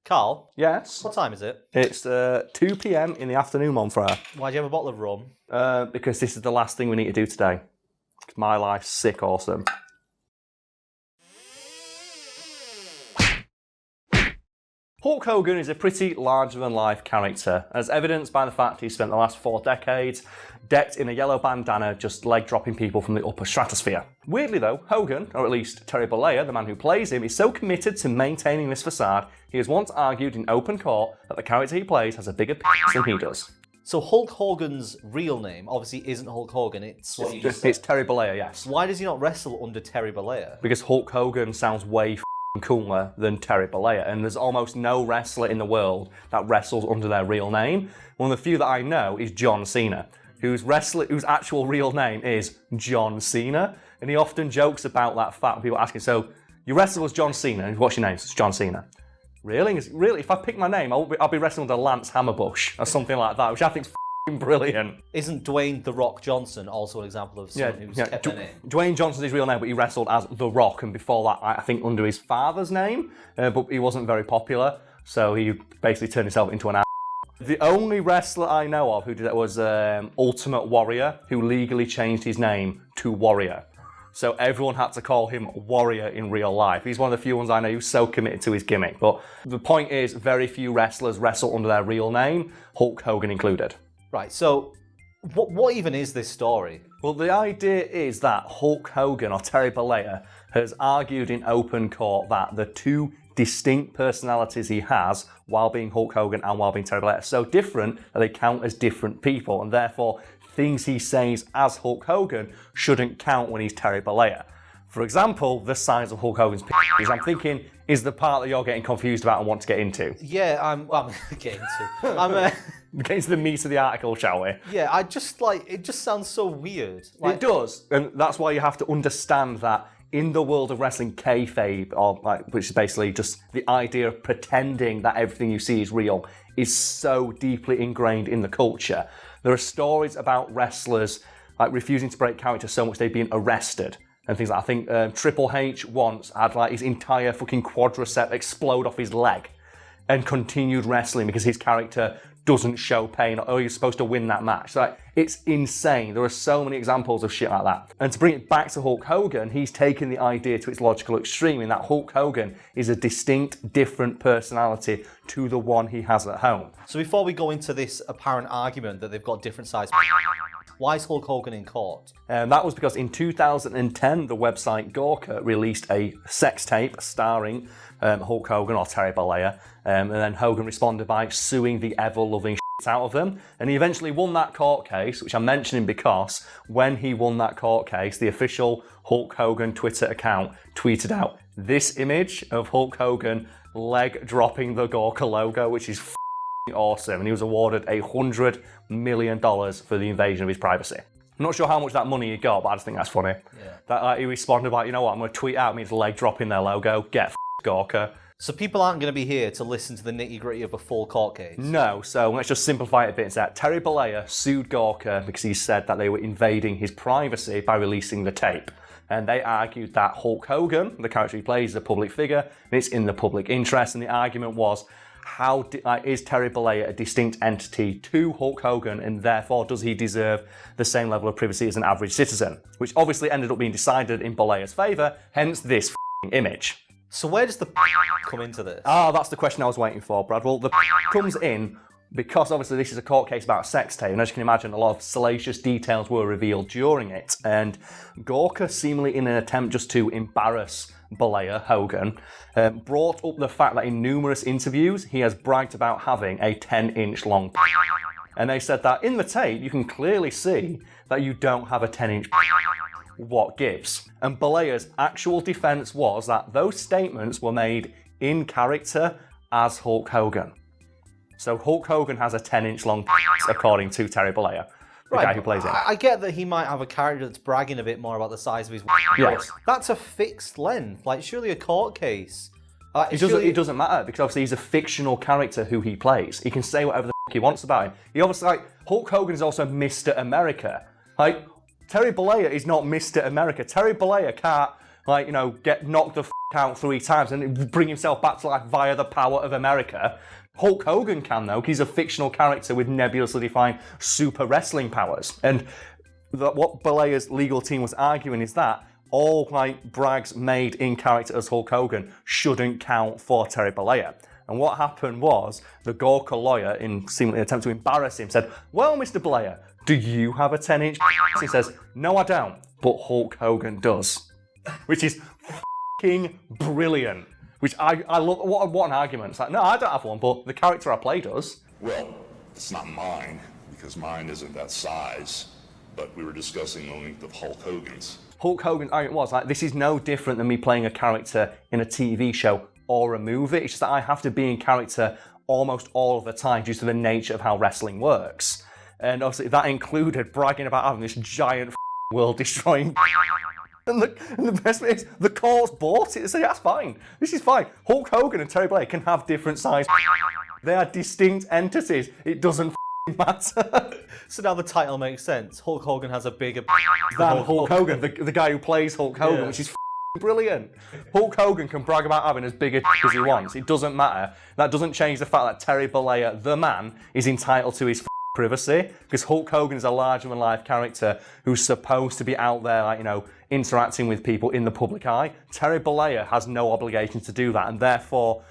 Carl? Yes? What time is it? It's 2 p.m. in the afternoon, mon frere. Why do you have a bottle of rum? Because this is the last thing we need to do today. My life's sick awesome. Hulk Hogan is a pretty larger-than-life character, as evidenced by the fact he spent the last 4 decades decked in a yellow bandana just leg-dropping people from the upper stratosphere. Weirdly though, Hogan, or at least Terry Bollea, the man who plays him, is so committed to maintaining this facade, he has once argued in open court that the character he plays has a bigger penis than he does. So Hulk Hogan's real name obviously isn't Hulk Hogan, it's what you just said. It's Terry Bollea, yes. Why does he not wrestle under Terry Bollea? Because Hulk Hogan sounds way cooler than Terry Bollea, and there's almost no wrestler in the world that wrestles under their real name. One of the few that I know is John Cena, whose actual real name is John Cena, and he often jokes about that fact when people ask him, so you wrestle as John Cena, and what's your name? It's John Cena. Really? Really? If I pick my name, I'll be wrestling under Lance Hammerbush or something like that, which I think is brilliant. Isn't Dwayne "The Rock" Johnson also an example of someone who's kept their name? Dwayne Johnson's his real name, but he wrestled as The Rock, and before that, I think under his father's name, but he wasn't very popular, so he basically turned himself into an ass. The only wrestler I know of who did that was Ultimate Warrior, who legally changed his name to Warrior. So everyone had to call him Warrior in real life. He's one of the few ones I know who's so committed to his gimmick. But the point is, very few wrestlers wrestle under their real name, Hulk Hogan included. Right, so what even is this story? Well, the idea is that Hulk Hogan, or Terry Bollea, has argued in open court that the two distinct personalities he has while being Hulk Hogan and while being Terry Bollea are so different that they count as different people, and therefore things he says as Hulk Hogan shouldn't count when he's Terry Bollea. For example, the size of Hulk Hogan's penis, I'm thinking, is the part that you're getting confused about and want to get into. Yeah, I'm getting to. Get into the meat of the article, shall we? Yeah, it just sounds so weird. It does, and that's why you have to understand that in the world of wrestling, kayfabe, which is basically just the idea of pretending that everything you see is real, is so deeply ingrained in the culture. There are stories about wrestlers refusing to break character so much they've been arrested and things like that. I think Triple H once had his entire fucking quadricep explode off his leg and continued wrestling because his character doesn't show pain, or you're supposed to win that match. So it's insane. There are so many examples of shit like that. And to bring it back to Hulk Hogan, he's taken the idea to its logical extreme in that Hulk Hogan is a distinct, different personality to the one he has at home. So before we go into this apparent argument that they've got different sized, why is Hulk Hogan in court? That was because in 2010, the website Gawker released a sex tape starring Hulk Hogan or Terry Bollea, and then Hogan responded by suing the ever-loving shit out of them, and he eventually won that court case, which I'm mentioning because when he won that court case, the official Hulk Hogan Twitter account tweeted out this image of Hulk Hogan leg dropping the Gawker logo, which is awesome, and he was awarded $100 million for the invasion of his privacy. I'm not sure how much that money he got, but I just think that's funny. Yeah. That he responded you know what, I'm going to tweet out me his leg dropping their logo, get Gawker. So people aren't going to be here to listen to the nitty-gritty of a full court case? No, so let's just simplify it a bit. It's that Terry Bollea sued Gawker because he said that they were invading his privacy by releasing the tape. And they argued that Hulk Hogan, the character he plays, is a public figure, and it's in the public interest, and the argument was, is Terry Bollea a distinct entity to Hulk Hogan, and therefore does he deserve the same level of privacy as an average citizen? Which obviously ended up being decided in Bollea's favour, hence this image. So where does the come into this? That's the question I was waiting for, Brad. Well, the comes in because obviously this is a court case about a sex tape, and as you can imagine, a lot of salacious details were revealed during it, and Gawker, seemingly in an attempt just to embarrass Bollea, Hogan, brought up the fact that in numerous interviews he has bragged about having a 10-inch long and they said that in the tape you can clearly see that you don't have a 10-inch what gives? And Bollea's actual defense was that those statements were made in character as Hulk Hogan. So Hulk Hogan has a 10-inch long according to Terry Bollea, the guy who plays it. I get that he might have a character that's bragging a bit more about the size of his yes. That's a fixed length. Surely a court case. It doesn't matter because obviously he's a fictional character who he plays. He can say whatever the he wants about him. He obviously Hulk Hogan is also Mr. America. Terry Bollea is not Mr. America. Terry Bollea can't get knocked the out 3 times and bring himself back to life via the power of America. Hulk Hogan can, though, 'cause he's a fictional character with nebulously defined super wrestling powers. And what Belair's legal team was arguing is that all brags made in character as Hulk Hogan shouldn't count for Terry Bollea. And what happened was the Gawker lawyer, in seemingly an attempt to embarrass him, said, "Well, Mr. Bollea, do you have a 10-inch?" He says, "No, I don't, but Hulk Hogan does," which is fucking brilliant. Which I love. What an argument! It's like, no, I don't have one, but the character I play does. Well, it's not mine because mine isn't that size. But we were discussing the length of Hulk Hogan's. Hulk Hogan's argument was like, this is no different than me playing a character in a TV show or a movie. It's just that I have to be in character almost all of the time due to the nature of how wrestling works. And obviously that included bragging about having this giant world-destroying. And the best bit is the courts bought it. They said, that's fine. This is fine. Hulk Hogan and Terry Bollea can have different size. They are distinct entities. It doesn't matter. So now the title makes sense. Hulk Hogan has a bigger than Hulk Hogan, the guy who plays Hulk Hogan, which is brilliant. Hulk Hogan can brag about having as big a as he wants. It doesn't matter. That doesn't change the fact that Terry Bollea, the man, is entitled to his privacy, because Hulk Hogan is a larger-than-life character who's supposed to be out there, interacting with people in the public eye. Terry Bollea has no obligation to do that, and therefore,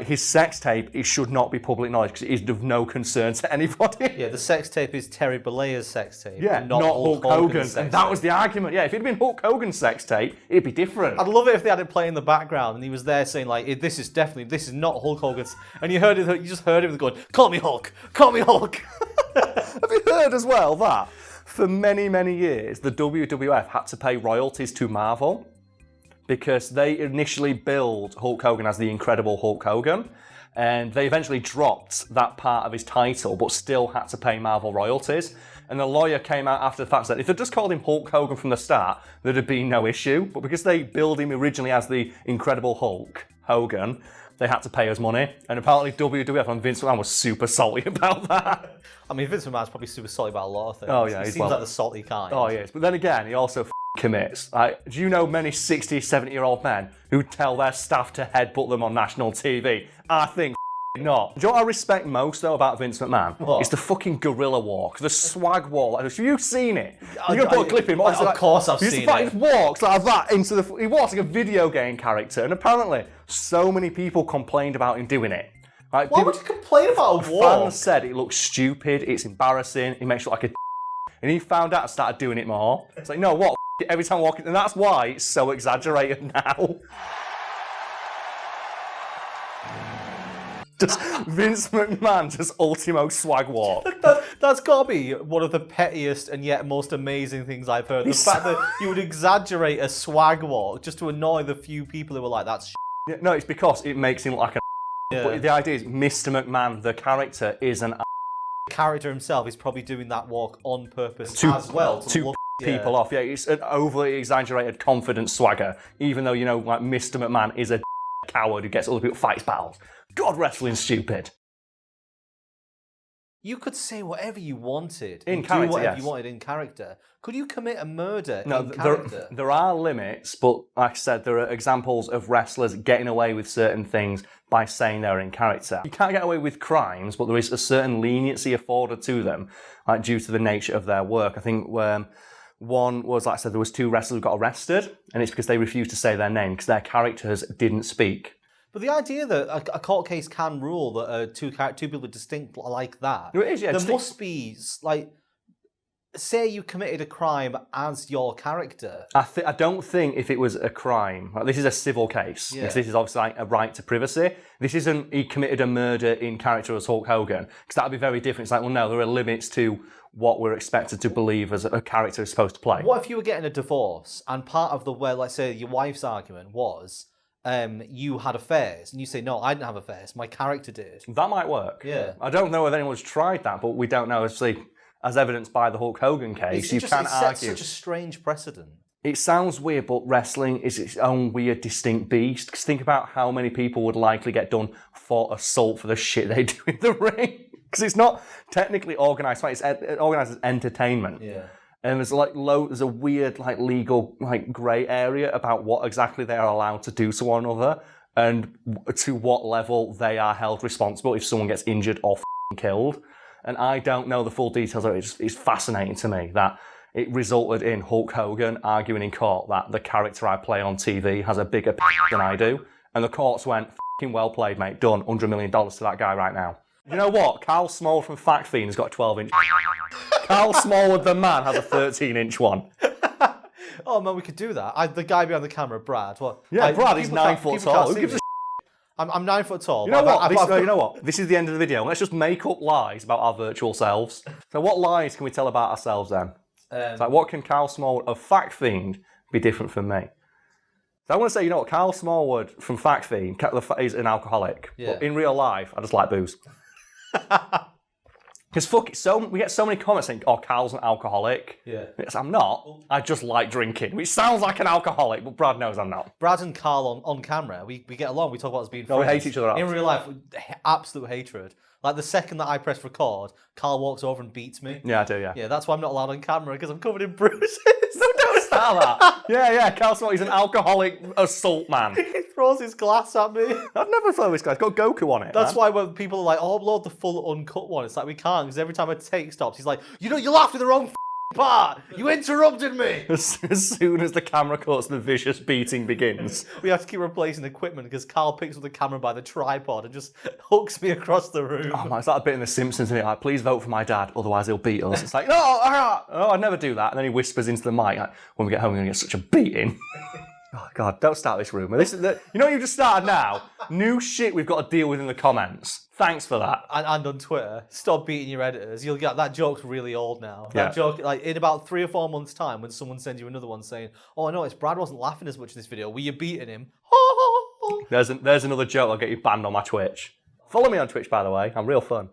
his sex tape, it should not be public knowledge because it is of no concern to anybody. Yeah, the sex tape is Terry Bollea's sex tape. Yeah, not Hulk Hogan's. And that was the argument. Yeah, if it had been Hulk Hogan's sex tape, it'd be different. I'd love it if they had it playing in the background and he was there saying this is not Hulk Hogan's. And you just heard him going, "Call me Hulk, call me Hulk." Have you heard as well that for many, many years the WWF had to pay royalties to Marvel? Because they initially billed Hulk Hogan as the Incredible Hulk Hogan, and they eventually dropped that part of his title, but still had to pay Marvel royalties. And the lawyer came out after the fact and said, if they'd just called him Hulk Hogan from the start, there'd have been no issue. But because they billed him originally as the Incredible Hulk Hogan, they had to pay us money. And apparently WWF and Vince McMahon was super salty about that. I mean, Vince McMahon's probably super salty about a lot of things. Oh, yeah. He seems like the salty kind. Oh, yes. But then again, he also commits. Do you know many 60, 70-year-old men who tell their staff to headbutt them on national TV? I think not. Do you know what I respect most, though, about Vince McMahon? What? It's the fucking gorilla walk, the swag walk. Have you seen it? You're going to put a clip in. Of course I've seen it. He walks like that into the... He walks like a video game character, and apparently so many people complained about him doing it. Why would you complain about a walk? Fans said it looks stupid, it's embarrassing, he makes you look like a and he found out and started doing it more. It's like, no, what? Every time walking, and that's why it's so exaggerated now. Just Vince McMahon, just ultimo swag walk. That's got to be one of the pettiest and yet most amazing things I've heard. The fact that you would exaggerate a swag walk just to annoy the few people who were like, that's Yeah, no, it's because it makes him look like a Yeah. But the idea is Mr. McMahon, the character, is an The character himself is probably doing that walk on purpose to, as well. To look people off. Yeah, it's an overly exaggerated confident swagger, even though, Mr. McMahon is a coward who gets other people fights battles. God, wrestling's stupid. You could say whatever you wanted. In and character, do whatever yes. you wanted in character. Could you commit a murder No, in character? there are limits, but like I said, there are examples of wrestlers getting away with certain things by saying they're in character. You can't get away with crimes, but there is a certain leniency afforded to them, due to the nature of their work. I think one was, like I said, there was 2 wrestlers who got arrested, and it's because they refused to say their name because their characters didn't speak. But the idea that a court case can rule that two people are distinct like that, No, it is, yeah, there must be, say you committed a crime as your character. I don't think if it was a crime, this is a civil case. Yeah. This is obviously a right to privacy. This isn't he committed a murder in character as Hulk Hogan, because that would be very different. It's like, well, no, there are limits to what we're expected to believe as a character is supposed to play. What if you were getting a divorce and part of let's say your wife's argument was, you had affairs, and you say, no, I didn't have affairs, my character did. That might work. Yeah. I don't know if anyone's tried that, but we don't know. Obviously, as evidenced by the Hulk Hogan case, you can't argue. It sets such a strange precedent. It sounds weird, but wrestling is its own weird, distinct beast. Because think about how many people would likely get done for assault for the shit they do in the ring. Because it's not technically organised. It's organised as entertainment. Yeah. And there's like there's a weird like legal like grey area about what exactly they are allowed to do to one another and to what level they are held responsible if someone gets injured or killed. And I don't know the full details of it. It's fascinating to me that it resulted in Hulk Hogan arguing in court that the character I play on TV has a bigger than I do. And the courts went, well played, mate, done, $100 million to that guy right now. You know what? Karl Smallwood from Fact Fiend has got a 12-inch. Karl Smallwood, the man, has a 13-inch one. Oh man, we could do that. The guy behind the camera, Brad. Well, Yeah, Brad, he's 9 foot tall. Who gives a I'm 9 foot tall. You know what? You know what? This is the end of the video. Let's just make up lies about our virtual selves. So what lies can we tell about ourselves then? It's like, what can Karl Smallwood of Fact Fiend be different from me? So I want to say, you know what? Karl Smallwood from Fact Fiend is an alcoholic. Yeah. But in real life, I just like booze. Because we get so many comments saying, "Oh, Karl's an alcoholic." Yeah. Yes, I'm not. I just like drinking, which sounds like an alcoholic, but Brad knows I'm not. Brad and Karl on camera, we get along. We talk about us being friends. No, we hate each other. In real life, absolute hatred. Like the second that I press record, Karl walks over and beats me. Yeah, I do. Yeah. Yeah, that's why I'm not allowed on camera because I'm covered in bruises. No, don't start that. Yeah. Karl Smallwood, he's an alcoholic assault man. He throws his glass at me. I've never thrown this guy. It's got Gawker on it. That's why when people are like, "Oh, upload the full uncut one," it's like we can't because every time a take stops, he's like, "You know, you laughed at the wrong part. You interrupted me." As soon as the camera cuts, the vicious beating begins. We have to keep replacing equipment because Karl picks up the camera by the tripod and just hooks me across the room. Oh man, it's like a bit in The Simpsons, isn't it? Like, please vote for my dad, otherwise he'll beat us. It's like, no, I'd never do that. And then he whispers into the mic, like, when we get home, we're going to get such a beating. Oh God, don't start this rumour. You know what you've just started now? New shit we've got to deal with in the comments. Thanks for that. And on Twitter, stop beating your editors. You'll get that joke's really old now. That Yeah. joke, like in about 3 or 4 months' time, when someone sends you another one saying, "Oh, I noticed Brad wasn't laughing as much in this video. Were you beating him?" There's another joke. I'll get you banned on my Twitch. Follow me on Twitch, by the way. I'm real fun.